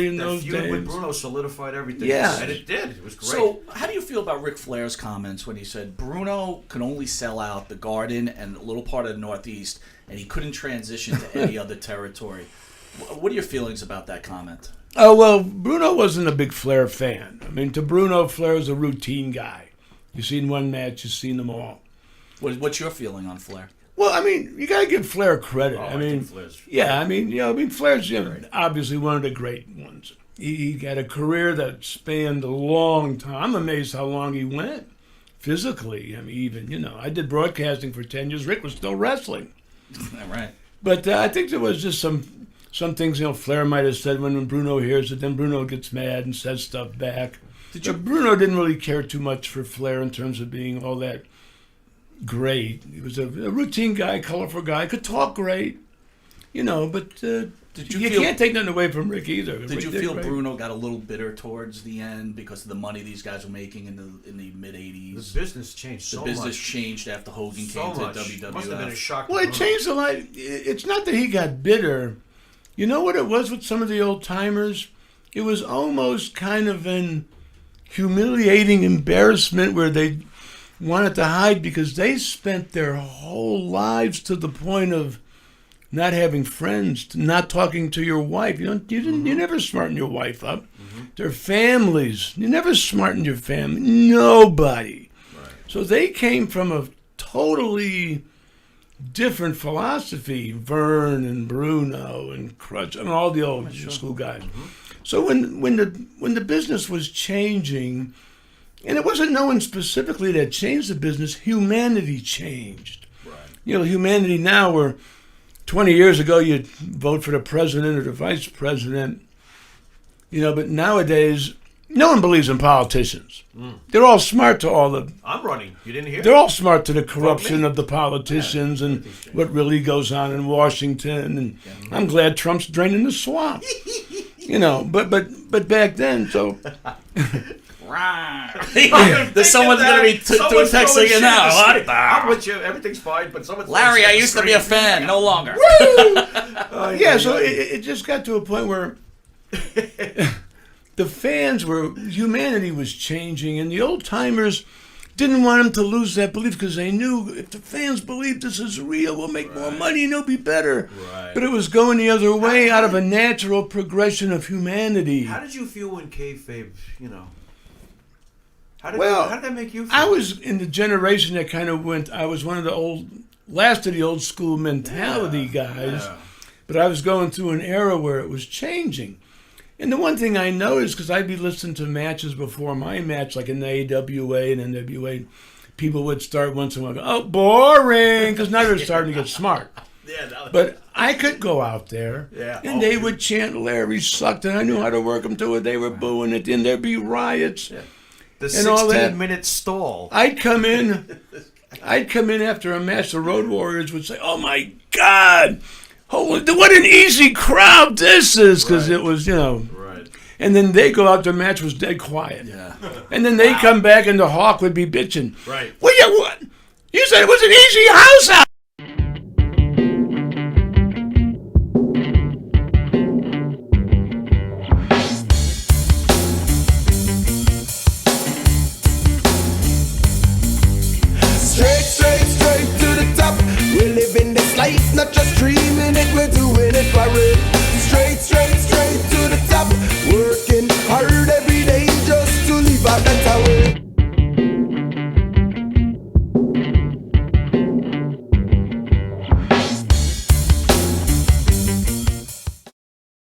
in that those feud days. with Bruno solidified everything. Yeah. And it did. It was great. So, how do you feel about Ric Flair's comments when he said Bruno can only sell out the Garden and a little part of the Northeast, and he couldn't transition to any other territory? What are your feelings about that comment? Oh, well, Bruno wasn't a big Flair fan. I mean, to Bruno, Flair was a routine guy. You've seen one match, you've seen them all. What's your feeling on Flair? Well, I mean, you got to give Flair credit. I I mean, think Flair's yeah, I mean, Flair's obviously one of the great ones. He got a career that spanned a long time. I'm amazed how long he went physically. I mean, even, I did broadcasting for 10 years. Rick was still wrestling. Right. But I think there was just some things, Flair might have said when Bruno hears it, then Bruno gets mad and says stuff back. Bruno didn't really care too much for Flair in terms of being all that great. He was a routine guy, colorful guy, could talk great, but you can't take nothing away from Rick either. Did you feel Bruno got a little bitter towards the end because of the money these guys were making in the mid '80s? The business changed so much. The business changed after Hogan came to WWF. Must have been a shock. Well, it changed a lot. It's not that he got bitter. You know what it was with some of the old timers? It was almost kind of an humiliating embarrassment where they wanted to hide because they spent their whole lives to the point of not having friends, not talking to your wife. You never smarten your wife up. Mm-hmm. Their families. You never smarten your family. Nobody. Right. So they came from a totally different philosophy. Vern and Bruno and Crutch and all the old school guys. Mm-hmm. So when the business was changing, and it wasn't no one specifically that changed the business, humanity changed. Right. Humanity now, where 20 years ago you'd vote for the president or the vice president, but nowadays no one believes in politicians. They're all smart to all the... I'm running. You didn't hear? They're all smart to the corruption of the politicians and what really goes on in Washington. And I'm glad Trump's draining the swamp. But back then, so... There's someone's going to be texting you now. I'm with you. Everything's fine, but someone's... Larry, I used to be a fan. No longer. So it just got to a point where... the fans humanity was changing, and the old timers didn't want them to lose that belief because they knew if the fans believe this is real, we'll make more money and it'll be better. Right. But it was going the other way out of a natural progression of humanity. How did you feel when kayfabe, How did that make you feel? I was in the generation that kind of went, I was one of the last of the old school mentality guys, but I was going through an era where it was changing. And the one thing I noticed, because I'd be listening to matches before my match, like in the AWA and NWA, people would start once in a while, oh, boring, because now they're starting to get smart. But I could go out there, and they would chant, Larry sucked, and I knew how to work them to it. They were booing it, and there'd be riots. Yeah. The and 16-minute stall. I'd come in after a match, the Road Warriors would say, oh, my God. Oh, what an easy crowd this is, because it was, Right. And then they go out, their match was dead quiet. Yeah. And then they come back and the Hawk would be bitching. Right. Well, what? You said it was an easy house out